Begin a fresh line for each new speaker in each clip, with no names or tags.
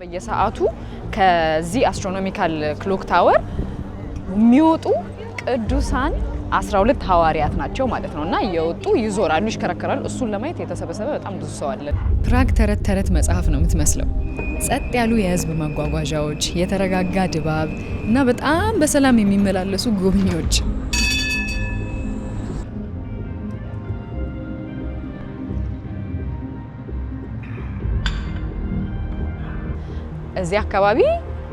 በየሰዓቱ ከዚህ አስትሮኖሚካል ክሎክ ታወር የሚወጡ ቅዱሳን 12 ሐዋርያት ናቸው ማለት ነው። እና እየወጡ ይዞራሉ፣ ይሽከረከራሉ። እሱን ለማየት የተሰበሰበ በጣም ብዙ ሰው አለ። ፕራግ ተረት ተረት መጽሐፍ ነው የምትመስለው። ጸጥ ያሉ የህዝብ መጓጓዣዎች፣ የተረጋጋ ድባብ እና በጣም በሰላም የሚመላለሱ ጎብኚዎች። እዚህ አካባቢ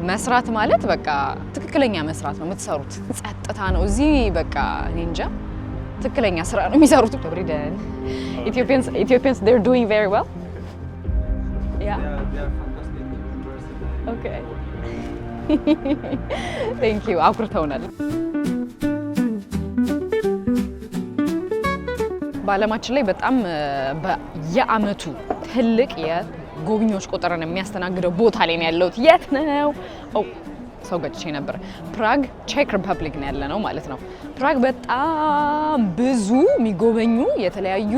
መስራት ማለት በቃ ትክክለኛ መስራት ነው የምትሰሩት። ጸጥታ ነው እዚህ በቃ እኔ እንጃ ትክክለኛ ስራ ነው የሚሰሩት። ደብሪደን Ethiopians they're doing very well. Yeah.
They are fantastic.
Okay. Thank you. አኩርተውናል። በዓለማችን ላይ በጣም በየአመቱ ትልቅ የጎብኚዎች ቁጥርን የሚያስተናግደው ቦታ ላይ ነው ያለሁት። የት ነው? ሰው ገጭቼ ነበር። ፕራግ ቼክ ሪፐብሊክ ነው ያለነው ማለት ነው። ፕራግ በጣም ብዙ የሚጎበኙ የተለያዩ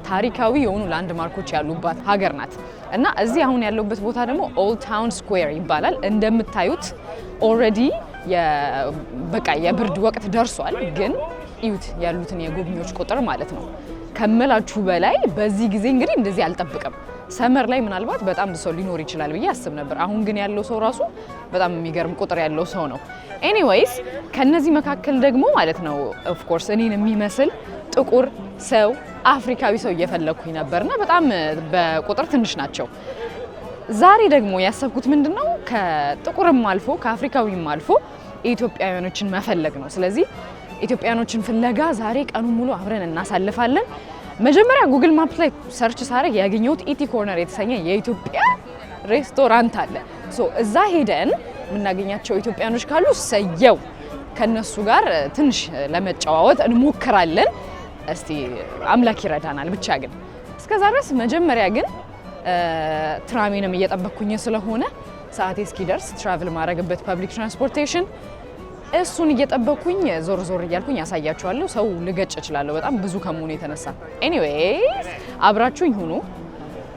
ታሪካዊ የሆኑ ላንድ ማርኮች ያሉባት ሀገር ናት እና እዚህ አሁን ያለሁበት ቦታ ደግሞ ኦልድ ታውን ስኩዌር ይባላል። እንደምታዩት ኦልሬዲ በቃ የብርድ ወቅት ደርሷል፣ ግን እዩት ያሉትን የጎብኚዎች ቁጥር ማለት ነው ከመላችሁ በላይ። በዚህ ጊዜ እንግዲህ እንደዚህ አልጠብቅም። ሰመር ላይ ምናልባት በጣም ብዙ ሰው ሊኖር ይችላል ብዬ አስብ ነበር። አሁን ግን ያለው ሰው ራሱ በጣም የሚገርም ቁጥር ያለው ሰው ነው። ኤኒዌይስ ከነዚህ መካከል ደግሞ ማለት ነው ኦፍ ኮርስ እኔን የሚመስል ጥቁር ሰው አፍሪካዊ ሰው እየፈለኩኝ ነበርና በጣም በቁጥር ትንሽ ናቸው። ዛሬ ደግሞ ያሰብኩት ምንድነው ከጥቁርም አልፎ ከአፍሪካዊም አልፎ ኢትዮጵያውያኖችን መፈለግ ነው። ስለዚህ ኢትዮጵያውያኖችን ፍለጋ ዛሬ ቀኑን ሙሉ አብረን እናሳልፋለን። መጀመሪያ ጉግል ማፕ ላይ ሰርች ሳደርግ ያገኘሁት ኢቲ ኮርነር የተሰኘ የኢትዮጵያ ሬስቶራንት አለ። እዛ ሄደን የምናገኛቸው ኢትዮጵያኖች ካሉ ሰየው ከነሱ ጋር ትንሽ ለመጨዋወት እንሞክራለን። እስቲ አምላክ ይረዳናል። ብቻ ግን እስከዛ ድረስ መጀመሪያ ግን ትራሜንም እየጠበቅኩኝ ስለሆነ ሰዓቴ እስኪደርስ ትራቭል ማድረግበት ፐብሊክ ትራንስፖርቴሽን እሱን እየጠበቅኩኝ ዞር ዞር እያልኩኝ ያሳያችኋለሁ። ሰው ልገጭ እችላለሁ በጣም ብዙ ከመሆኑ የተነሳ። ኤኒዌይስ አብራችሁኝ ሁኑ።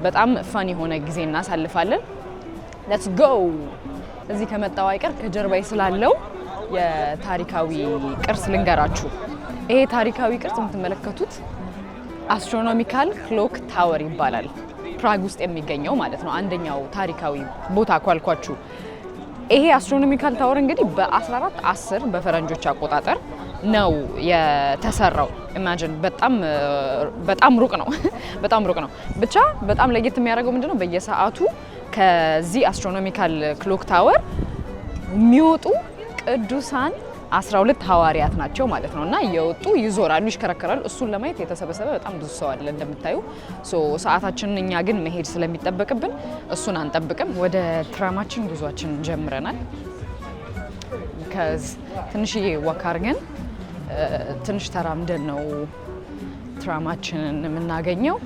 በጣም ፈን የሆነ ጊዜ እናሳልፋለን። ሌትስ ጎ። እዚህ ከመጣው አይቀር ከጀርባዬ ስላለው የታሪካዊ ቅርስ ልንገራችሁ። ይሄ ታሪካዊ ቅርስ የምትመለከቱት አስትሮኖሚካል ክሎክ ታወር ይባላል። ፕራግ ውስጥ የሚገኘው ማለት ነው። አንደኛው ታሪካዊ ቦታ ኳልኳችሁ። ይሄ አስትሮኖሚካል ታወር እንግዲህ በ1410 በፈረንጆች አቆጣጠር ነው የተሰራው። ኢማጂን በጣም ሩቅ ነው። በጣም ሩቅ ነው። ብቻ በጣም ለየት የሚያደርገው ምንድነው በየሰዓቱ ከዚህ አስትሮኖሚካል ክሎክ ታወር የሚወጡ ቅዱሳን 12 ሐዋርያት ናቸው ማለት ነው እና እየወጡ ይዞራሉ፣ ይሽከረከራሉ። እሱን ለማየት የተሰበሰበ በጣም ብዙ ሰው አለ እንደምታዩ። ሰዓታችንን እኛ ግን መሄድ ስለሚጠበቅብን እሱን አንጠብቅም። ወደ ትራማችን ጉዟችን ጀምረናል። ትንሽዬ ወክ አድርገን ትንሽ ተራምደን ነው ትራማችንን የምናገኘው።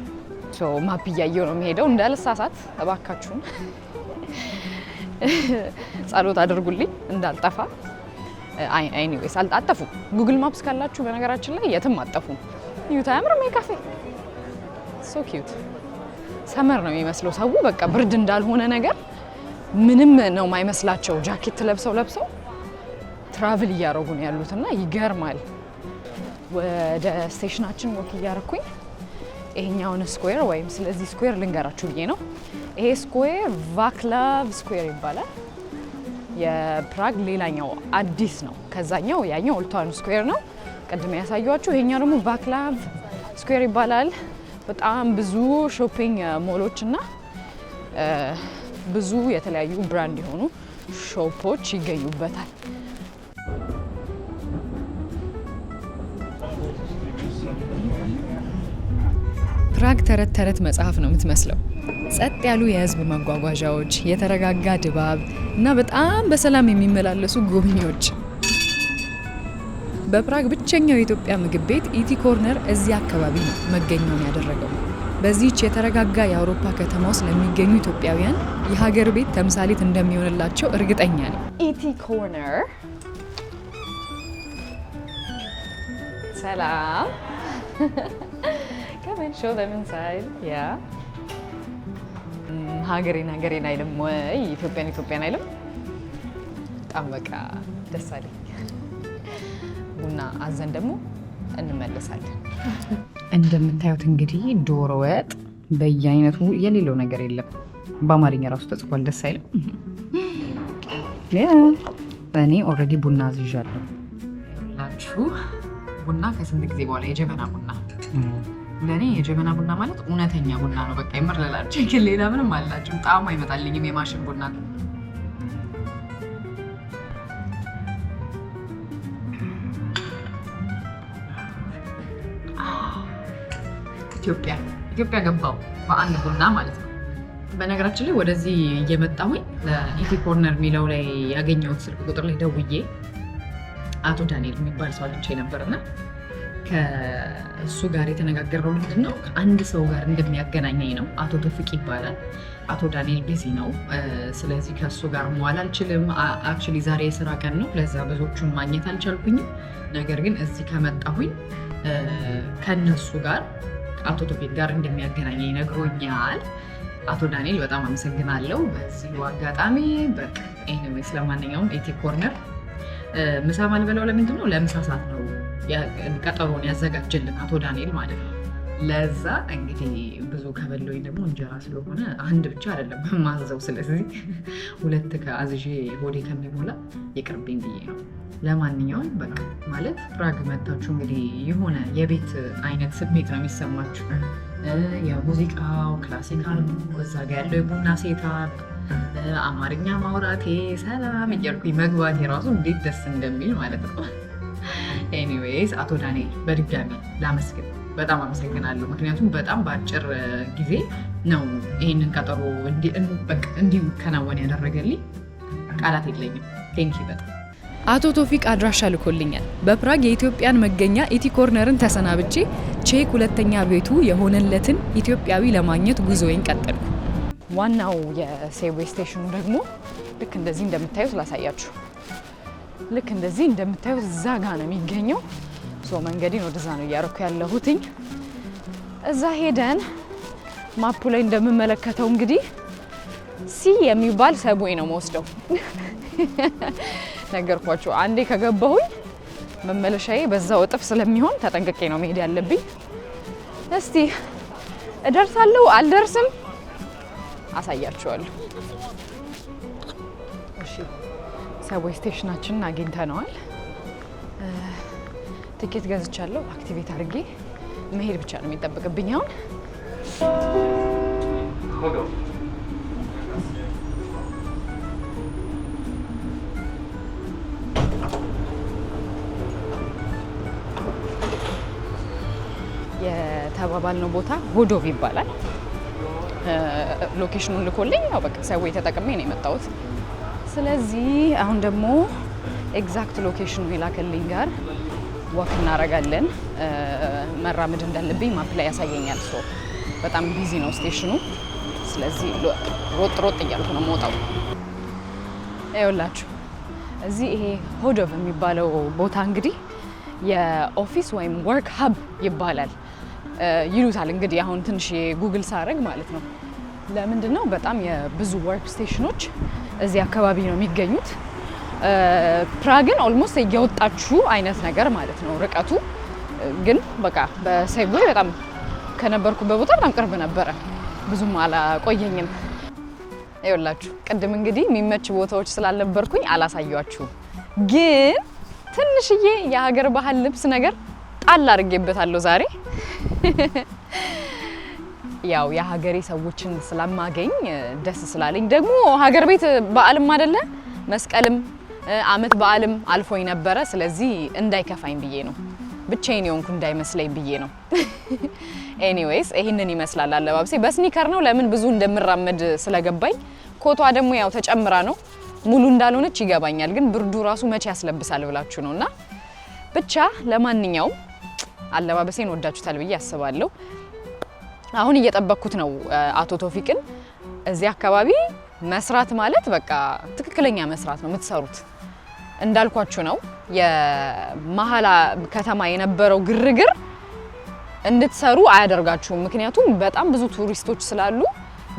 ማፕ እያየሁ ነው የሚሄደው። እንዳልሳሳት እባካችሁን ጸሎት አድርጉልኝ እንዳልጠፋ። ኤኒዌይስ አልጣጠፉም። ጉግል ማፕስ ካላችሁ በነገራችን ላይ የትም አጠፉም። ዩታ ያምር ካፌ ሶ ኪዩት። ሰመር ነው የሚመስለው። ሰው በቃ ብርድ እንዳልሆነ ነገር ምንም ነው የማይመስላቸው። ጃኬት ለብሰው ትራቭል እያደረጉ ነው ያሉትና ይገርማል። ወደ ስቴሽናችን ወክ እያደረኩኝ ይሄኛውን ስኩዌር ወይም ስለዚህ ስኩዌር ልንገራችሁ ብዬ ነው። ይሄ ስኩዌር ቫክላቭ ስኩዌር ይባላል። የፕራግ ሌላኛው አዲስ ነው። ከዛኛው ያኛው ኦልድ ታውን ስኩዌር ነው ቅድም ያሳያችሁ። ይሄኛው ደግሞ ቫክላቭ ስኩዌር ይባላል። በጣም ብዙ ሾፒንግ ሞሎች እና ብዙ የተለያዩ ብራንድ የሆኑ ሾፖች ይገኙበታል። ፕራግ ተረት ተረት መጽሐፍ ነው የምትመስለው። ጸጥ ያሉ የህዝብ መጓጓዣዎች፣ የተረጋጋ ድባብ እና በጣም በሰላም የሚመላለሱ ጎብኚዎች። በፕራግ ብቸኛው የኢትዮጵያ ምግብ ቤት ኢቲ ኮርነር እዚህ አካባቢ ነው መገኛውን ያደረገው። በዚህች የተረጋጋ የአውሮፓ ከተማ ውስጥ ለሚገኙ ኢትዮጵያውያን የሀገር ቤት ተምሳሌት እንደሚሆንላቸው እርግጠኛ ነኝ። ኢቲ ኮርነር ሰላም Come and show them inside. Yeah. ሀገሬን አይልም ወይ ኢትዮጵያን አይልም። በጣም በቃ ደስ አለኝ። ቡና አዘን ደግሞ እንመለሳለን። እንደምታዩት እንግዲህ ዶሮ ወጥ በየአይነቱ የሌለው ነገር የለም። በአማርኛ ራሱ ተጽፏል። ደስ አይልም? እኔ ኦልሬዲ ቡና አዝዣለሁ ላችሁ። ቡና ከስንት ጊዜ በኋላ የጀበና ቡና። ለእኔ የጀበና ቡና ማለት እውነተኛ ቡና ነው። በቃ የምርላችሁ ግን ሌላ ምንም አላችሁ ጣዕሙ አይመጣልኝም የማሽን ቡና። ኢትዮጵያ ገባው በአንድ ቡና ማለት ነው። በነገራችን ላይ ወደዚህ እየመጣሁኝ ለኢቲ ኮርነር የሚለው ላይ ያገኘሁት ስልክ ቁጥር ላይ ደውዬ አቶ ዳንኤል የሚባል ሰው አግኝቼ ነበርና ከእሱ ጋር የተነጋገረው ምንድን ነው ከአንድ ሰው ጋር እንደሚያገናኘኝ ነው። አቶ ቶፊቅ ይባላል። አቶ ዳንኤል ቢዚ ነው። ስለዚህ ከእሱ ጋር መዋል አልችልም። አክቹዋሊ ዛሬ የስራ ቀን ነው። ለዛ ብዙዎቹን ማግኘት አልቻልኩኝም። ነገር ግን እዚህ ከመጣሁኝ ከነሱ ጋር አቶ ቶፊቅ ጋር እንደሚያገናኘኝ ነግሮኛል። አቶ ዳንኤል በጣም አመሰግናለሁ በዚሁ አጋጣሚ። በቃ ኤኒዌይስ ለማንኛውም ኢቲ ኮርነር ምሳ ማልበላው ለምንድን ነው? ለምሳ ሰዓት ነው ቀጠሮን ያዘጋጀልን አቶ ዳንኤል ማለት ነው። ለዛ እንግዲህ ብዙ ከበለውኝ ደግሞ እንጀራ ስለሆነ አንድ ብቻ አይደለም ማዘው። ስለዚህ 2 ከአዝዤ ሆዴ ከሚሞላ ይቅርብኝ ብዬ ነው። ለማንኛውም በቃ ማለት ፕራግ መታችሁ እንግዲህ የሆነ የቤት አይነት ስሜት ነው የሚሰማችሁ። የሙዚቃው ክላሲካል እዛ ጋ ያለው የቡና ሴታፕ፣ አማርኛ ማውራቴ፣ ሰላም እያልኩኝ መግባቴ ራሱ እንዴት ደስ እንደሚል ማለት ነው። ኤኒዌይስ አቶ ዳንኤል በድጋሚ ላመስግን፣ በጣም አመሰግናለሁ። ምክንያቱም በጣም በአጭር ጊዜ ነው ይህንን ቀጠሮ እንዲከናወን ያደረገልኝ። ቃላት የለኝም። ቴንኪ በጣም
አቶ ቶፊቅ አድራሻ ልኮልኛል። በፕራግ የኢትዮጵያን መገኛ ኢቲ ኮርነርን ተሰናብቼ ቼክ ሁለተኛ ቤቱ የሆነለትን ኢትዮጵያዊ ለማግኘት ጉዞዬን ቀጠልኩ።
ዋናው የሴብዌይ ስቴሽኑ ደግሞ ልክ እንደዚህ እንደምታዩት ላሳያችሁ። ልክ እንደዚህ እንደምታዩት እዛ ጋ ነው የሚገኘው። መንገዴን ወደዛ ነው እያረኩ ያለሁትኝ። እዛ ሄደን ማፑ ላይ እንደምመለከተው እንግዲህ ሲ የሚባል ሰብዌይ ነው መወስደው። ነገርኳችሁ። አንዴ ከገባሁኝ መመለሻዬ በዛው እጥፍ ስለሚሆን ተጠንቅቄ ነው መሄድ ያለብኝ። እስቲ እደርሳለሁ አልደርስም አሳያችኋለሁ። እሺ ሰብዌይ ስቴሽናችንን አግኝተነዋል። ቲኬት ገዝቻለሁ። አክቲቬት አድርጌ መሄድ ብቻ ነው የሚጠበቅብኝ አሁን። የተባባልነው ቦታ ሆዶቭ ይባላል። ሎኬሽኑን ልኮልኝ ያው በቃ ሰብዌይ ተጠቅሜ ነው የመጣሁት። ስለዚህ አሁን ደግሞ ኤግዛክት ሎኬሽኑ የላከልኝ ጋር ወክ እናደርጋለን። መራመድ እንዳለብኝ ማፕ ላይ ያሳየኛል። በጣም ቢዚ ነው ስቴሽኑ። ስለዚህ ሮጥ እያልኩ ነው የምወጣው። ይኸውላችሁ እዚህ ይሄ ሆዶቭ የሚባለው ቦታ እንግዲህ የኦፊስ ወይም ወርክ ሀብ ይባላል ይሉታል። እንግዲህ አሁን ትንሽ የጉግል ሳረግ ማለት ነው። ለምንድን ነው በጣም የብዙ ወርክ ስቴሽኖች እዚህ አካባቢ ነው የሚገኙት። ፕራግን ኦልሞስት እየወጣችሁ አይነት ነገር ማለት ነው። ርቀቱ ግን በቃ በሴብዌይ በጣም ከነበርኩበት ቦታ በጣም ቅርብ ነበረ። ብዙም አላቆየኝም። ይኸውላችሁ ቅድም እንግዲህ የሚመች ቦታዎች ስላልነበርኩኝ አላሳያችሁም፣ ግን ትንሽዬ የሀገር ባህል ልብስ ነገር ጣል አድርጌበታለሁ ዛሬ። ያው የሀገሬ ሰዎችን ስለማገኝ ደስ ስላለኝ ደግሞ ሀገር ቤት በዓልም አይደለ መስቀልም አመት በዓልም አልፎኝ ነበረ። ስለዚህ እንዳይከፋኝ ብዬ ነው፣ ብቻዬን የሆንኩ እንዳይመስለኝ ብዬ ነው። ኤኒዌይስ ይሄንን ይመስላል አለባበሴ። በስኒከር ነው ለምን ብዙ እንደምራመድ ስለገባኝ። ኮቷ ደግሞ ያው ተጨምራ ነው ሙሉ እንዳልሆነች ይገባኛል፣ ግን ብርዱ ራሱ መቼ ያስለብሳል ብላችሁ ነውና ብቻ ለማንኛውም አለባበሴን ወዳችሁታል ብዬ አስባለሁ። አሁን እየጠበቅኩት ነው አቶ ቶፊቅን። እዚህ አካባቢ መስራት ማለት በቃ ትክክለኛ መስራት ነው የምትሰሩት። እንዳልኳችሁ ነው የመሀል ከተማ የነበረው ግርግር እንድትሰሩ አያደርጋችሁም። ምክንያቱም በጣም ብዙ ቱሪስቶች ስላሉ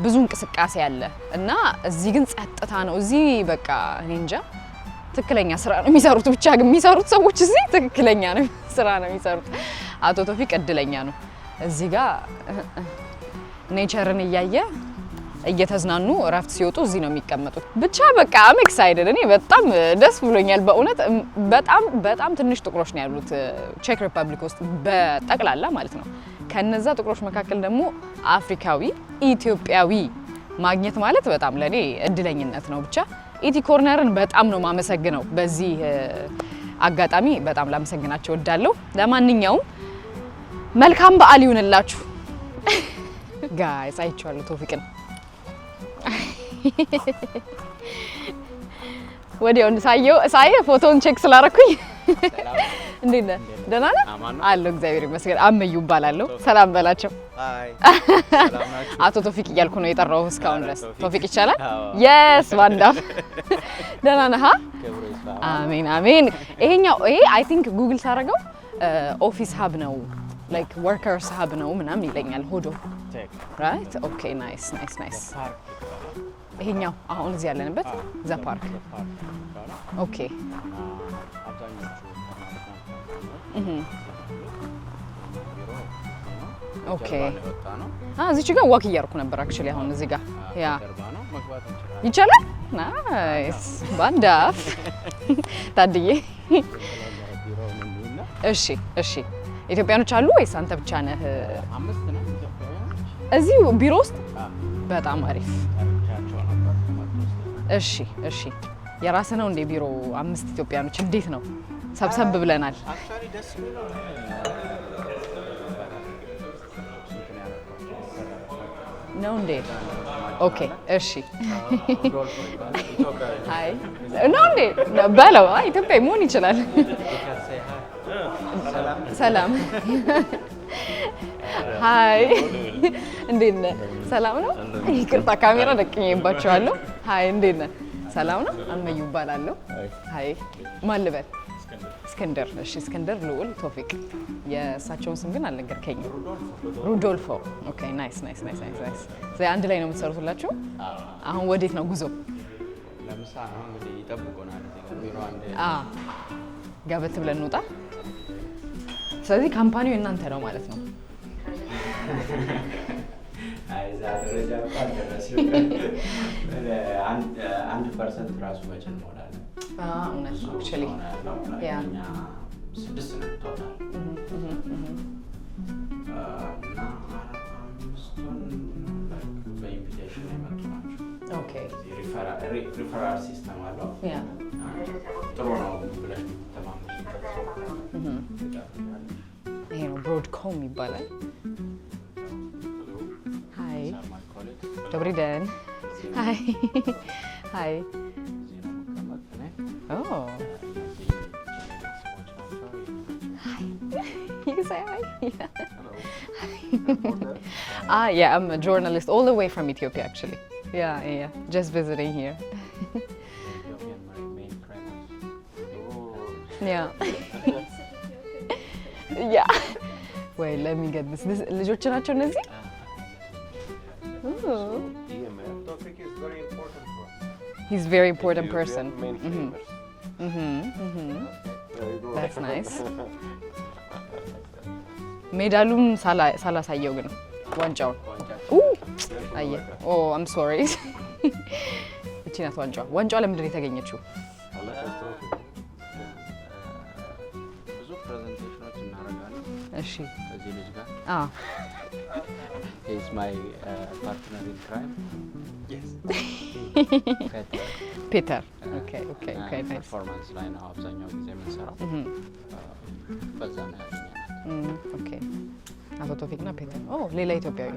ብዙ እንቅስቃሴ አለ እና እዚህ ግን ጸጥታ ነው። እዚህ በቃ እኔ እንጃ ትክክለኛ ስራ ነው የሚሰሩት። ብቻ ግን የሚሰሩት ሰዎች እዚህ ትክክለኛ ነው ስራ ነው የሚሰሩት። አቶ ቶፊቅ እድለኛ ነው። እዚህ ጋር ኔቸርን እያየ እየተዝናኑ እረፍት ሲወጡ እዚህ ነው የሚቀመጡት። ብቻ በቃ አም ኤክሳይትድ እኔ በጣም ደስ ብሎኛል በእውነት። በጣም ትንሽ ጥቁሮች ነው ያሉት ቼክ ሪፐብሊክ ውስጥ በጠቅላላ ማለት ነው። ከነዛ ጥቁሮች መካከል ደግሞ አፍሪካዊ ኢትዮጵያዊ ማግኘት ማለት በጣም ለኔ እድለኝነት ነው። ብቻ ኢቲ ኮርነርን በጣም ነው ማመሰግነው። በዚህ አጋጣሚ በጣም ላመሰግናቸው እወዳለሁ። ለማንኛውም መልካም በዓል ይሁንላችሁ ጋይስ። አይቻለሁ ቶፊቅን ወዲያው ሳየው ፎቶውን ቼክ ስላደረኩኝ እንዴት ነህ? ደህና ነህ? አለሁ እግዚአብሔር ይመስገን። አመዩ እባላለሁ። ሰላም በላቸው። አቶ ቶፊቅ እያልኩ ነው የጠራሁህ እስካሁን ድረስ። ቶፊቅ ይቻላል? የስ ዋንዳፍ ደህና ነህ? አሜን አሜን። ይሄ አይ ቲንክ ጉግል ሳደርገው ኦፊስ ሀብ ነው ላይክ ወርከርስ ሀብ ነው ምናምን ይለኛል። ሆዶ ራይት ኦኬ ናይስ ናይስ ናይስ። ይሄኛው አሁን እዚህ ያለንበት ዘ ፓርክ ኦኬ ኦኬ። እዚች ጋር ዋክ እያደረኩ ነበር አክቹሊ። አሁን እዚህ ጋር ያ ይቻላል። ናይስ ባንዳፍ ታድዬ። እሺ እሺ። ኢትዮጵያኖች አሉ ወይስ አንተ ብቻ ነህ እዚህ ቢሮ ውስጥ? በጣም አሪፍ። እሺ እሺ። የራስህ ነው እንደ ቢሮ? 5 ኢትዮጵያኖች እንዴት ነው? ሰብሰብ ብለናል። ነው እንዴ? ኦኬ እሺ። አይ ነው እንዴ? በለው ኢትዮጵያዊ መሆን ይችላል። ሰላም ሃይ እንዴት ነህ? ሰላም ነው? ይቅርታ ካሜራ ደቅኜባቸዋለሁ። ሃይ እንዴት ነህ? ሰላም ነው? አመዩ እባላለሁ። ሃይ ማን ልበል? እስክንድር። እሺ እስክንድር ልዑል ቶፊቅ። የእሳቸውን ስም ግን አልነገርከኝም። ሩዶልፎ። ኦኬ ናይስ ናይስ ናይስ ናይስ። ስለዚህ አንድ ላይ ነው የምትሰሩት ሁላችሁ? አሁን ወዴት ነው ጉዞ?
ለምሳ ነው እንግዲህ ይጠብቁናል። ቢሮ አንዴ
ጋበት ብለን እንውጣ። ስለዚህ ካምፓኒው እናንተ ነው ማለት ነው?
አይዛ ደረጃ እንኳን ደረስ 1% ራሱ መቼ እንሞላለን?
እውነት ነው አክቹሊ ያ
6 ነው ቶታል እና 5ቱን በኢንቪቴሽን የመጡ ናቸው።
ኦኬ
ሪፈራል ሲስተም አለው።
ያ
ጥሩ ነው ብለሽ ተማምነሽበት
ይሄ ነው ብሮድኮም ይባላል። ሃይ добрый день. ሃይ ሃይ ኦ you can say hi. Yeah, I'm a journalist all the way from Ethiopia actually. Yeah, just visiting here. Yeah. Yeah. Wait, let me get this. ልጆች ናቸው እነዚህ?
Topic is very important for us.
He's a very important person.
Main flavors. There you go.
That's nice. ሜዳሉን ሳላሳየው ግን ዋንጫውን አየህ። ኦ አም ሶሪ። እቺ ናት ዋንጫዋ። ዋንጫዋ ለምንድን ነው የተገኘችው?
ብዙ ፕሬዘንቴሽኖች እናደርጋለን።
እሺ
ከዚህ ልጅ ጋር
He is my partner in crime.
Yes.
Peter. Okay, nice.
Performance ላይ ነው አብዛኛው ጊዜ የምንሰራው። በዛ ነው ያገኘናል።
ኦኬ አቶ ቶፊቅና ፔተር። ኦ ሌላ ኢትዮጵያዊ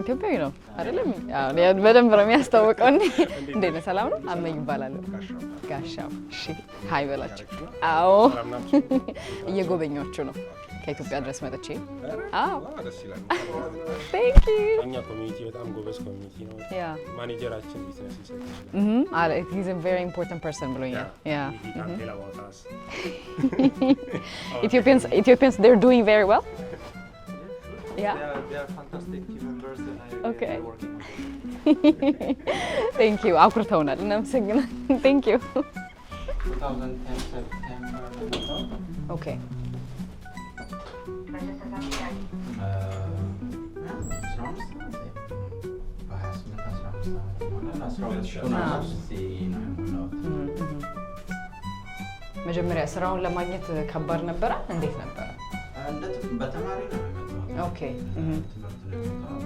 ኢትዮጵያዊ ነው አይደለም? በደንብ ነው የሚያስታውቀው። እንዴት ነህ? ሰላም ነው? አመኝ ይባላል። ጋሻው። እሺ ሃይ በላቸው። አዎ እየጎበኛችሁ ነው ከኢትዮጵያ ድረስ መጥቼ። አዎ
ደስ ይላል።
Thank you.
እኛ ኮሚኒቲ በጣም ጎበዝ ኮሚኒቲ ነው። ማኔጀራችን ቢዝነስ ይሰጣል።
He's a very important person ብሎኛል። Ethiopians they're doing very well. Yeah.
They are fantastic team members and I
Okay.
really working on them.
Thank you. አኩርተውናል። እናመሰግናለን. Thank you.
2010 September.
Okay. መጀመሪያ ስራውን ለማግኘት ከባድ ነበረ? እንዴት ነበረ?
በተማሪ ነው የመጣሁት።
ኦኬ።
ትምህርት ነው የመጣሁት።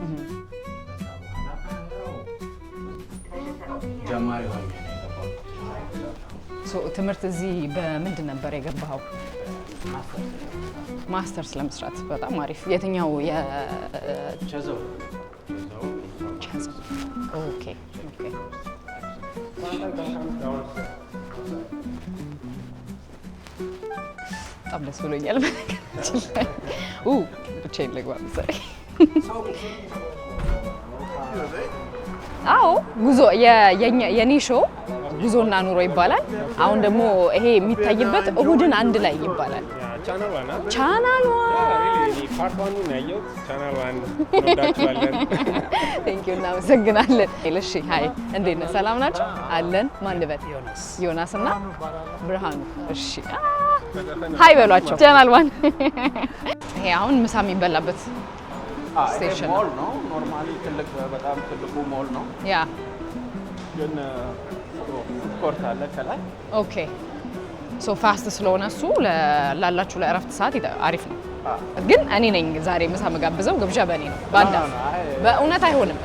ከዛ በኋላ ጀማሪ ሆኜ ነው የገባሁት።
ትምህርት እዚህ በምንድን ነበር የገባኸው? ማስተርስ ለመስራት። በጣም አሪፍ። የትኛው
ቸዘው
ኦኬ ኦኬ። በጣም ደስ ብሎኛል። ብቻዬን ልግባ መሰለኝ። አዎ ጉዞ የኔ ሾው ጉዞና ኑሮ ይባላል። አሁን ደግሞ ይሄ የሚታይበት እሁድን አንድ ላይ ይባላል። ቻናል ቴንክ ዩ እናመሰግናለን። እሺ ሀይ እንዴት ነህ? ሰላም ናቸው አለን። ማን ልበል? ዮናስ እና ብርሃኑ። እሺ ሀይ በሏቸው። ቻናል ዋን ይሄ አሁን ምሳ የሚበላበት ስቴሽን
ሞል ነው። ኖርማሊ ትልቅ በጣም ትልቁ ሞል ነው።
ያ
ግን ኮርት አለ ከላይ።
ኦኬ ሶ ፋስት ስለሆነ እሱ ላላችሁ ለእረፍት ሰዓት አሪፍ ነው። ግን እኔ ነኝ ዛሬ ምሳ መጋብዘው፣ ግብዣ በእኔ ነው። ባንዳ በእውነት አይሆንም፣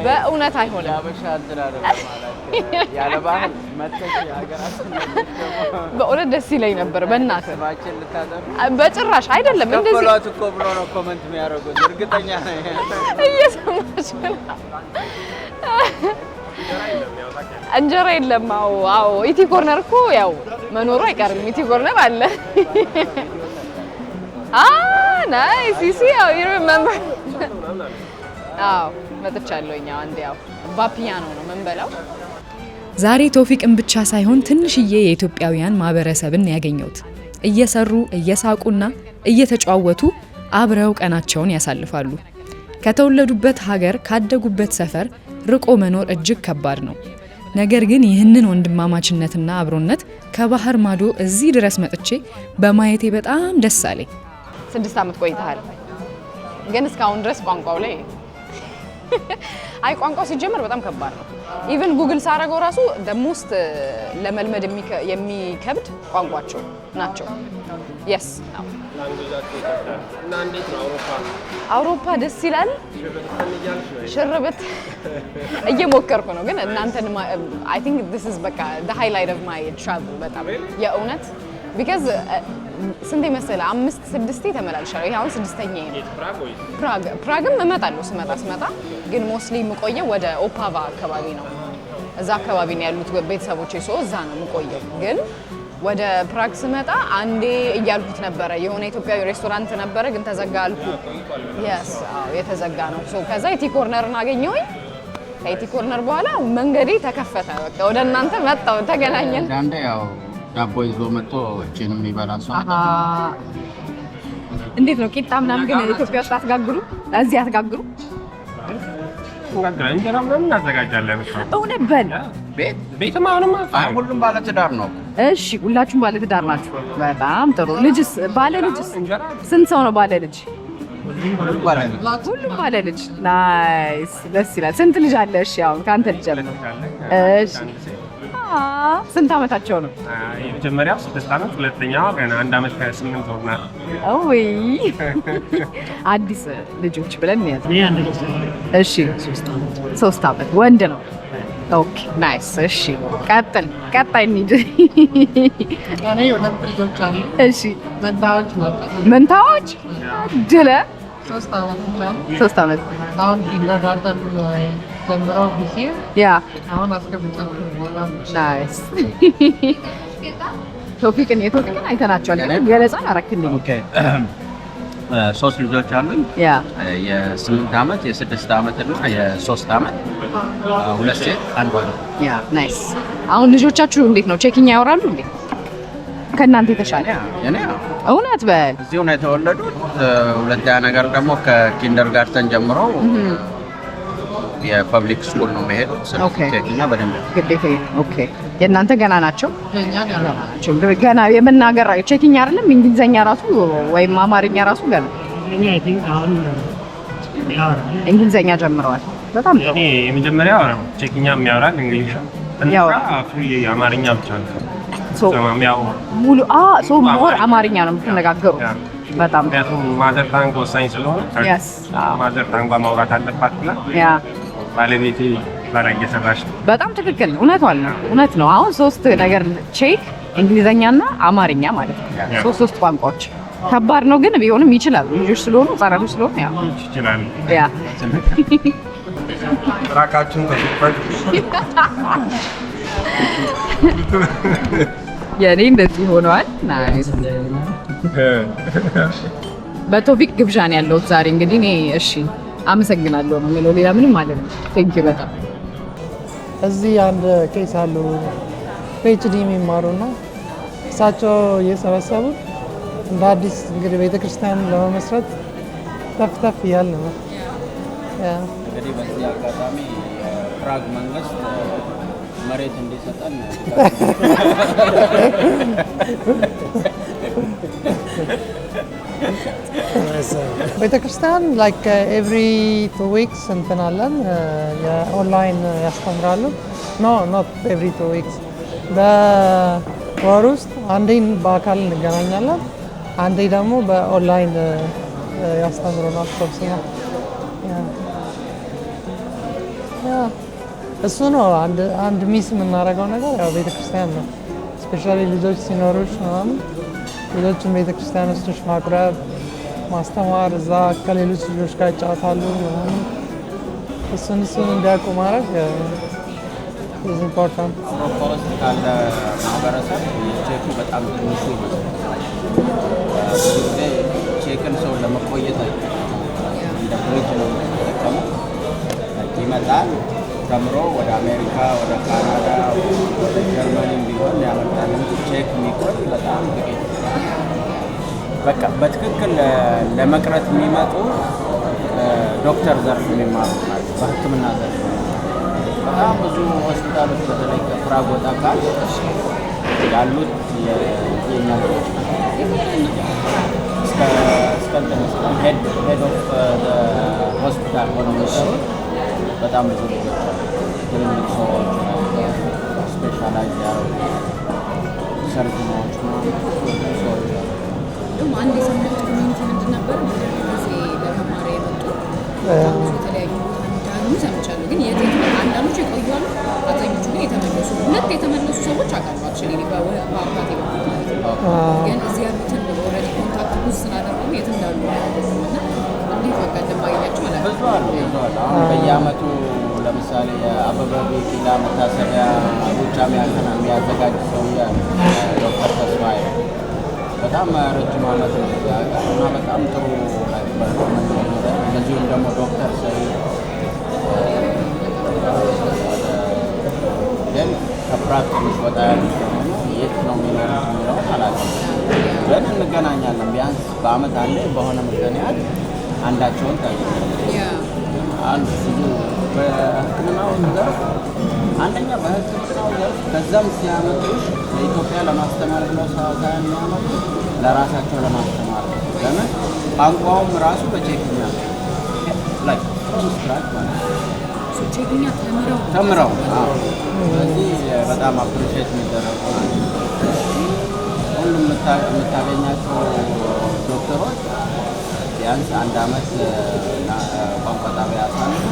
በእውነት አይሆንም።
ያበሻ እንድላለ ማለት ያለ ባህል መጥተሽ ያገራችን
በእውነት ደስ ይለኝ ነበር። በእናትህ
ስማችን ልታጠሩ
በጭራሽ አይደለም። እንደዚህ
ከፈሏት እኮ ብሎ ነው ኮሜንት የሚያደርጉት። እርግጠኛ ነኝ
እየሰማች ነው። እንጀራ የለም። አዎ ኢቲ ኮርነር እኮ ያው መኖሩ አይቀርም። ኢቲ ኮርነር አለ። ናይስ ዩ ሲ ሃው ዩ ሪሜምበር። አዎ መጥቻለሁኝ። አንዴ ያው ባፒያኖ ነው የምንበላው።
ዛሬ ቶፊቅን ብቻ ሳይሆን ትንሽዬ የኢትዮጵያውያን ማህበረሰብን ያገኘሁት። እየሰሩ እየሳቁና እየተጫወቱ አብረው ቀናቸውን ያሳልፋሉ። ከተወለዱበት ሀገር ካደጉበት ሰፈር ርቆ መኖር እጅግ ከባድ ነው። ነገር ግን ይህንን ወንድማማችነትና አብሮነት ከባህር ማዶ እዚህ ድረስ መጥቼ በማየቴ በጣም ደስ አለኝ።
6 ዓመት ቆይተሃል፣ ግን እስካሁን ድረስ ቋንቋው ላይ አይ ቋንቋው ሲጀመር በጣም ከባድ ነው። ኢቭን ጉግል ሳረገው ራሱ ደሞስት ለመልመድ የሚከብድ ቋንቋቸው ናቸው። yes
እና እንዴት ነው
አውሮፓ ደስ ይላል። ሽርብት እየሞከርኩ ነው፣ ግን እናንተን I think this is በቃ the highlight of my travel በጣም የእውነት because ስንት መሰለህ 5-6 ተመላልሻለሁ። ይሄ አሁን 6ኛዬ ነው። ፕራግም እመጣለሁ ስመጣ ግን ሞስሊ የምቆየው ወደ ኦፓቫ አካባቢ ነው። እዛ አካባቢ ነው ያሉት ቤተሰቦቼ፣ እዛ ነው የምቆየው። ግን ወደ ፕራግ ስመጣ አንዴ እያልኩት ነበረ የሆነ ኢትዮጵያዊ ሬስቶራንት ነበረ፣ ግን ተዘጋ አልኩ። yes የተዘጋ ነው። ከዛ ኢቲ ኮርነርን አገኘሁኝ። ከኢቲ ኮርነር በኋላ መንገዴ ተከፈተ። በቃ ወደ እናንተ መጣሁ፣ ተገናኘን።
አንዴ ያው ዳቦ ይዞ መጥቶ እቺንም ይበላል ሰው።
እንዴት ነው ቂጣ ምናምን ግን ኢትዮጵያ ውስጥ አትጋግሩ? እዚህ አትጋግሩ?
እንጀራ ምናምን እናዘጋጃለን።
እውነት በል
ቤትም አሁንም
ሁሉም ባለ ትዳር ነው።
እሺ ሁላችሁም ባለ ትዳር ናችሁ። በጣም ጥሩ። ልጅስ ባለ ልጅስ ስንት ሰው ነው ባለ ልጅ? ሁሉም ባለ ልጅ። ናይስ ደስ ይላል። ስንት ልጅ አለ? እሺ አሁን ካንተ ልጅ አለ። እሺ ስንት አመታቸው ነው?
የመጀመሪያው 6 ዓመት፣ ሁለተኛው ገና 1 ዓመት ከ8 ወር ናት።
ወይ አዲስ ልጆች ብለን ያዝ። እሺ 3 ዓመት ወንድ ነው። ኦኬ ናይስ። እሺ ቀጣይ እንሂድ።
እኔ ሁለት ልጆች አሉ።
እሺ መንታዎች ድለ 3 ዓመት
አሁን ኪንደርጋርተን ጀምረው ጊዜ
ያ
አሁን አስገብቻለሁ።
ናይስ። ቶፊቅን አይተናቸዋል። ገለጻ አረክልኝ።
ኦኬ 3 ልጆች አሉኝ።
ያ
የ8 ዓመት፣ የ6 ዓመት እና የ3 ዓመት፣ 2 ሴት 1 ወንድ።
ያ ናይስ። አሁን ልጆቻችሁ እንዴት ነው? ቼኪንግ ያወራሉ እንዴ? ከእናንተ የተሻለ?
እኔ
እውነት በል
እዚሁ ነው የተወለዱት። ሁለተኛ ነገር ደግሞ ከኪንደርጋርተን ጀምሮ የፐብሊክ ስኩል ነው የሚሄዱት። ቼክኛ በደንብ
ግዴታ። ኦኬ የእናንተ ገና ናቸው?
የእኛ ገና ናቸው።
ገና የመናገር ቼክኛ አይደለም እንግሊዘኛ ራሱ ወይም አማርኛ ራሱ ገና እንግሊዘኛ ጀምረዋል። በጣም ጥሩ።
የመጀመሪያው ነው ቼክኛ የሚያወራል እንግሊዝ
ያው
አማርኛ ብቻ ነው
ሙሉ ሞር አማርኛ ነው የምትነጋገሩት። በጣም
ምክንያቱም ማዘር ታንግ ወሳኝ ስለሆነ ማዘር ታንጓ ማውራት አለባት ብላ ባለቤቴ ባላ እየሰራች ነው።
በጣም ትክክል። እውነት ነው። አሁን 3 ነገር ቼክ፣ እንግሊዘኛና አማርኛ ማለት ነው። 3 ቋንቋዎች ከባድ ነው ግን ቢሆንም ይችላሉ። ልጆች ስለሆኑ ህጻናቶች ስለሆኑ
ይችላሉ።
ራካችን ከሱፐር
የኔ እንደዚህ ሆነዋል። ናይስ። በቶፊቅ ግብዣ ነው ያለሁት ዛሬ። እንግዲህ እኔ እሺ አመሰግናለሁ ነው የምለው፣ ሌላ ምንም ማለት ነው። ቴንክ ዩ በጣም።
እዚህ አንድ ኬስ አሉ ፒኤችዲ የሚማሩና እሳቸው እየሰበሰቡ እንደ አዲስ እንግዲህ ቤተክርስቲያን ለመመስረት ተፍተፍ እያልን ነው።
እንግዲህ በዚህ አጋጣሚ የፕራግ መንግስት መሬት እንዲሰጠን
ቤተክርስቲያን ላይክ ኤቭሪ 2 ዊክስ እንትን አለን የኦንላይን ያስተምራሉ። ኖት ኤቭሪ 2 ዊክስ በወር ውስጥ አንዴ በአካል እንገናኛለን፣ አንዴ ደግሞ በኦንላይን ያስተምሩናል ሰብስበው። እሱ ነው አንድ ሚስ የምናደርገው ነገር ያው ቤተክርስቲያን ነው። ስፔሻሊ ልጆች ሲኖሩሽ ምናምን ልጆችን ቤተክርስቲያን ውስጥ ማቅረብ፣ ማስተማር፣ እዛ ከሌሎች ልጆች ጋር ይጫወታሉ ምናምን እሱን እንዲያውቁ ማድረግ ኢዝ ኢምፖርታንት።
አውሮፓ ውስጥ ካለ ማህበረሰብ ቼኩ በጣም ትንሹ ይመስላል። ብዙ ጊዜ ቼክን ሰው ለመቆየት እንደ ብሪጅ ነው የሚጠቀመው። ይመጣል ተምሮ ወደ አሜሪካ፣ ወደ ካናዳ፣ ወደ ጀርመኒ ቢሆን ያመጣል እንጂ ቼክ የሚቆይ በጣም ጥቂት። በቃ በትክክል ለመቅረት የሚመጡ ዶክተር ዘርፍ የሚማሩ ናቸው። በሕክምና ዘርፍ በጣም ብዙ ሆስፒታሎች በተለይ ከፕራግ ወጣ ካል ያሉት የኛ ልጆች እስከ ሄድ ኦፍ ሆስፒታል ሆነው የሚሰሩት በጣም ብዙ ትልልቅ ሰዎች ስፔሻላይዝ ያደረጉ ሰርጅኖች ሰዎች
ደግሞ አንድ የሰማሁት ኮሚኒቲ ምንድን ነበር ጊዜ ለመማር የመጡ የተለያዩ እንዳሉ ሰምቻለሁ። ግን አንዳንዶቹ የቆዩዋሉ፣ አብዛኞቹ ግን የተመለሱ 2 የተመለሱ ሰዎች አውቃለሁ። አክቹዋሊ በአባቴ በኩል ማለት ነው። ግን እዚህ ያሉትን ኦልሬዲ ኮንታክት ውስጥ ስላደረጉ የት እንዳሉ እና እንዴት በቃ እንደማገኛቸው አላውቅም።
ብዙ አሉ። አሁን በየአመቱ ለምሳሌ የአበበ ቢቂላ መታሰቢያ ሩጫ የሚያዘጋጅ ሰው ዶክተር ተስፋዬ በጣም ረጅም አመት ነው እና በጣም ጥሩ እንደዚሁም ደግሞ ዶክተር ሰይድ ግን ከፕራግ ትንሽ ወጣ ያሉ ስለሆኑ የት ነው የሚኖሩት የሚለውን አላውቅም። ግን እንገናኛለን ቢያንስ በአመት አንዴ በሆነ ምክንያት አንዳቸውን አንድ ብዙ በሕክምናው ዘርፍ አንደኛ በሕክምናው ዘርፍ ከዛም ሲያመጡሽ ለኢትዮጵያ ለማስተማር ብለው ሳይሆን የሚያመጡ ለራሳቸው ለማስተማር ነው። ለምን ቋንቋውም ራሱ በቼክኛ ላይ ስትራክ ማለት ነው።
ቼክኛ
ተምረው ስለዚህ በጣም አፕሪሼት የሚደረጉ ናቸው። ሁሉም የምታገኛቸው ዶክተሮች ቢያንስ 1 አመት ቋንቋ ጣቢያ ያሳልፉ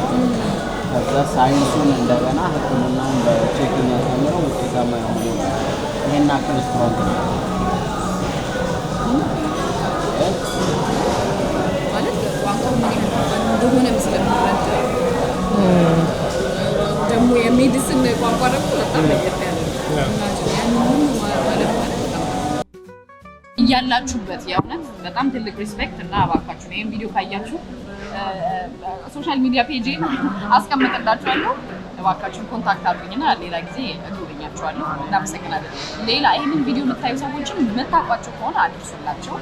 ከዛ ሳይንሱን እንደገና ሕክምናውን በቼክኛ ተምረው ውጤታማ የሆኑ ይሄን አክል ስትሮንግ ነው
ማለት ቋንቋው ምን ያህል እንደሆነ ስለምንረዳ ደግሞ የሜዲሲን ቋንቋ ደግሞ በጣም ለየት ያለ ነው። ያንን ሁሉ ማለት
እያላችሁበት የእውነት በጣም ትልቅ ሪስፔክት እና እባካችሁ ይሄን ቪዲዮ ካያችሁ ሶሻል ሚዲያ ፔጅን አስቀምጥላችኋለሁ። እባካችሁ ኮንታክት አድርጉኝና ሌላ ጊዜ እጎበኛለሁ። ወዳችኋለሁ። እናመሰግናለን። ሌላ ይህንን ቪዲዮ የምታዩ ሰዎችም የምታውቋቸው ከሆነ አድርሱላቸው።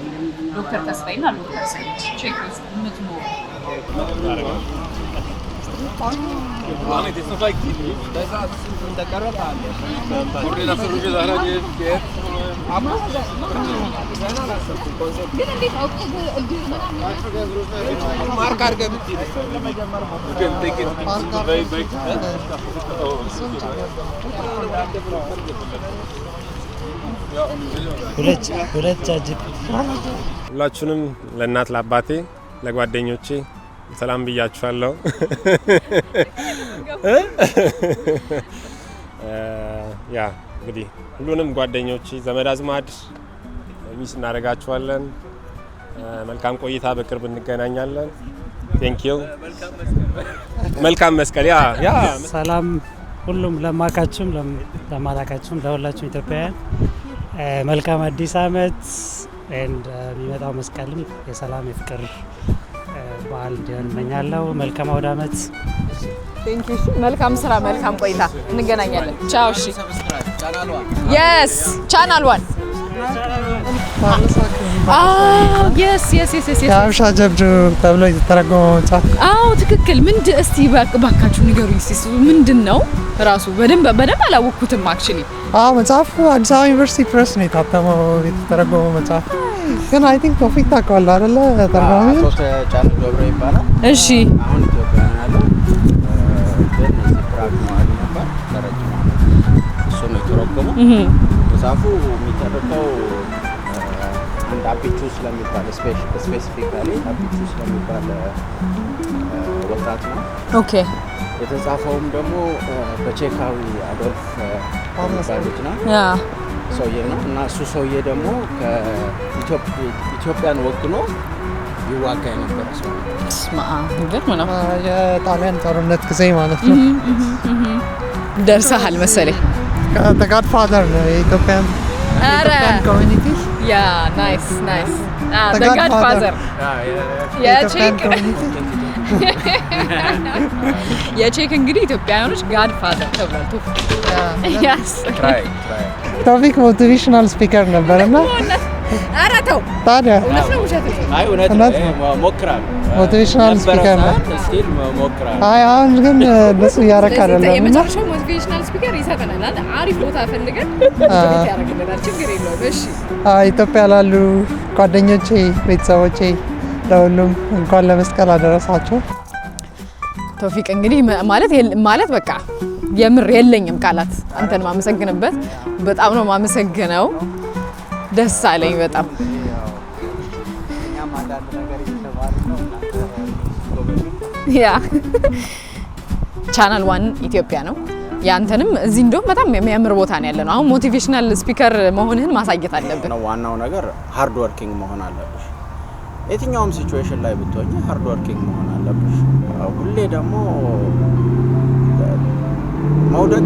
ዶክተር ተስፋዬና ዶክተር ሰይድ ቼክ ውስጥ የምትኖሩ
ሁላችሁንም ለእናት ለአባቴ ለጓደኞቼ ሰላም ብያችኋለሁ። ያ እንግዲህ ሁሉንም ጓደኞቼ ዘመድ አዝማድ ሚስ እናደርጋችኋለን። መልካም ቆይታ፣ በቅርብ እንገናኛለን። ቴንክ ዩ። መልካም መስቀል። ያ
ሰላም ሁሉም ለማካችሁም ለማላካችሁም ለሁላችሁም ኢትዮጵያውያን መልካም አዲስ አመት ኤንድ የሚመጣው መስቀልም የሰላም የፍቅር በዓል እንዲሆን እመኛለሁ። መልካም አውደ አመት።
ቴንክ ዩ። መልካም ስራ፣ መልካም ቆይታ። እንገናኛለን። ቻው። እሺ። የስ ቻናል 1 የስ
የሀበሻ ጀብዱ ተብሎ የተተረጎመው መጽሐፍ።
አዎ ትክክል። እስቲ ባካችሁ ንገሩኝ እስቲ ምንድን ነው ራሱ? በደንብ አላወቅኩትም አክቹሊ።
መጽሐፉ አዲስ አበባ ዩኒቨርሲቲ ፕሬስ ነው የታተመው የተተረጎመው መጽሐፍ። ግን አይ ቲንክ ቶፊቅ ታውቀዋለህ አይደለ? ተርጓሚ
ጫን ገብረ ይባላል።
እሺ።
አሁን ኢትዮጵያ ነው ያለው። ግን እዚህ ፕራግ ነው ነበር ለረጅም ዓመት እሱ ነው የተረጎመው። መጽሐፉ የሚተርከው አንድ አቢቹ ስለሚባል ስፔሲፊካሊ አቢቹ ስለሚባል ወጣት ነው።
ኦኬ።
የተጻፈውም ደግሞ በቼካዊ አዶልፍ የሚባል ልጅ ነው ሰውዬ ነው እና እሱ ሰውዬ ደግሞ ከኢትዮጵያን ወግኖ ይዋጋ የነበረ ሰው ነው።
የጣሊያን ጦርነት ጊዜ ማለት ነው።
ደርሰሃል መሰለኝ።
The Godfather ነው የኢትዮጵያን ኮሚኒቲ።
ያ ናይስ። The Godfather የቼክ እንግዲህ ኢትዮጵያውያኖች ጋድፋዘር ተብሏል።
ቶፊቅ ሞቲቬሽናል ስፒከር ነበርና
ኧረ ተው
ታዲያ
እውነት ሞክራለሁ።
ሞቲቬሽናል ስፒከር ነው። አሁን ግን እንደሱ እያደረክ አይደለም።
የመጨረሻው ሞቲቬሽናል ስፒከር ይሰጠናል። አሪፍ ቦታ ፈልገን ያደርግልናል። ችግር የለውም። እሺ
ኢትዮጵያ ላሉ ጓደኞቼ፣ ቤተሰቦቼ ለሁሉም እንኳን ለመስቀል አደረሳቸው።
ቶፊቅ እንግዲህ ማለት በቃ የምር የለኝም ቃላት አንተን ማመሰግንበት። በጣም ነው ማመሰግነው። ደስ አለኝ በጣም። ያ ቻናል 1 ኢትዮጵያ ነው። ያንተንም እዚህ እንደውም በጣም የሚያምር ቦታ ነው ያለነው። አሁን ሞቲቬሽናል ስፒከር መሆንህን ማሳየት አለብን።
ዋናው ነገር ሃርድ ወርኪንግ መሆን አለብሽ። የትኛውም ሲቹዌሽን ላይ ብትሆኚ ሃርድ ወርኪንግ መሆን አለብሽ። ሁሌ ደግሞ መውደቅ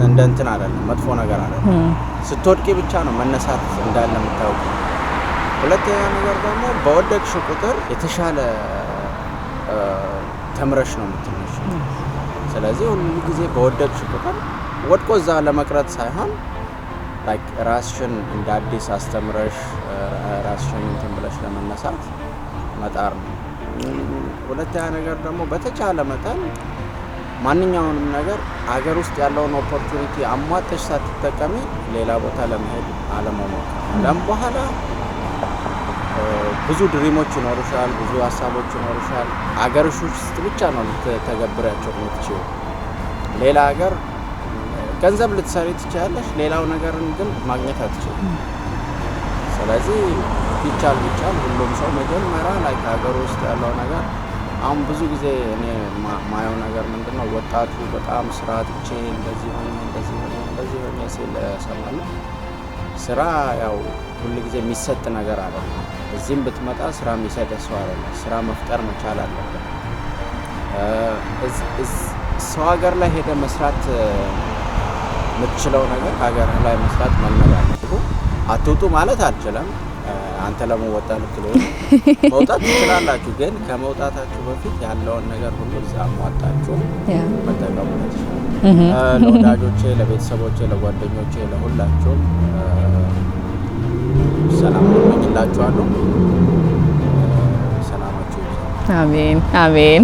እንደ እንትን አይደለም፣ መጥፎ ነገር አይደለም። ስትወድቂ ብቻ ነው መነሳት እንዳለ የምታውቂው። ሁለተኛ ነገር ደግሞ በወደቅሽ ቁጥር የተሻለ ተምረሽ ነው የምትነሺው። ስለዚህ ሁሉ ጊዜ በወደቅሽ ቁጥር ወድቆ እዛ ለመቅረት ሳይሆን ላይክ ራስሽን እንደ አዲስ አስተምረሽ ራስሽን እንትን ብለሽ ለመነሳት መጣር ነው። ሁለተኛ ነገር ደግሞ በተቻለ መጠን ማንኛውንም ነገር አገር ውስጥ ያለውን ኦፖርቹኒቲ አሟጠሽ ሳትጠቀሚ ሌላ ቦታ ለመሄድ አለመሞከር። ለም በኋላ ብዙ ድሪሞች ይኖሩሻል፣ ብዙ ሀሳቦች ይኖሩሻል። አገርሽ ውስጥ ብቻ ነው ልትተገብሪያቸው የምትችይው። ሌላ ሀገር ገንዘብ ልትሰሪ ትችያለሽ፣ ሌላው ነገርን ግን ማግኘት አትችልም። ስለዚህ ቢቻል ሁሉም ሰው መጀመሪያ ላይ ሀገር ውስጥ ያለው ነገር አሁን ብዙ ጊዜ እኔ ማየው ነገር ምንድነው ወጣቱ በጣም ስራ ትቼ እንደዚህ ሆኜ ሲል እሰማለሁ። ስራ ያው ሁሉ ጊዜ የሚሰጥ ነገር አይደለም። እዚህም ብትመጣ ስራ የሚሰጥ ሰው አይደለም። ስራ መፍጠር መቻል አለበት። ሰው ሀገር ላይ ሄደ መስራት የምትችለው ነገር ሀገር ላይ መስራት መልመድ አለብህ። አትውጡ ማለት አልችልም። አንተ ለመወጣ ልትሉ መውጣት ትችላላችሁ፣ ግን ከመውጣታችሁ በፊት ያለውን ነገር ሁሉ እዛ አሟጣችሁ መጠቀሙ ነው። ለወዳጆቼ፣ ለቤተሰቦቼ፣ ለጓደኞቼ፣ ለሁላችሁም ሰላም እመኝላችኋለሁ።
አሜን አሜን።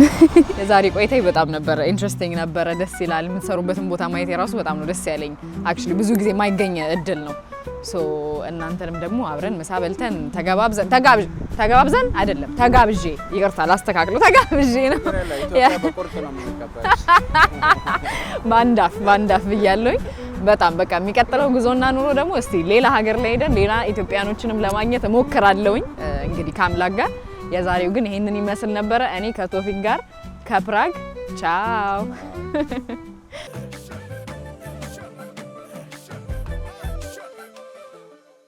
የዛሬ ቆይታዬ በጣም ነበረ ኢንትረስቲንግ ነበረ፣ ደስ ይላል። የምትሰሩበትን ቦታ ማየት የራሱ በጣም ነው ደስ ያለኝ። አክቹሊ ብዙ ጊዜ የማይገኝ እድል ነው። ሶ እናንተንም ደግሞ አብረን ምሳ በልተን ተጋብዘን አይደለም ተጋብዤ፣ ይቅርታ ላስተካክለው፣ ተጋብዤ ነው ባንዳፍ ብያለሁኝ። በጣም በቃ የሚቀጥለው ጉዞና ኑሮ ደግሞ እስቲ ሌላ ሀገር ላይ ሄደን ሌላ ኢትዮጵያኖችንም ለማግኘት እሞክራለሁኝ እንግዲህ ከአምላክ ጋር። የዛሬው ግን ይሄንን ይመስል ነበረ። እኔ ከቶፊቅ ጋር ከፕራግ ቻው።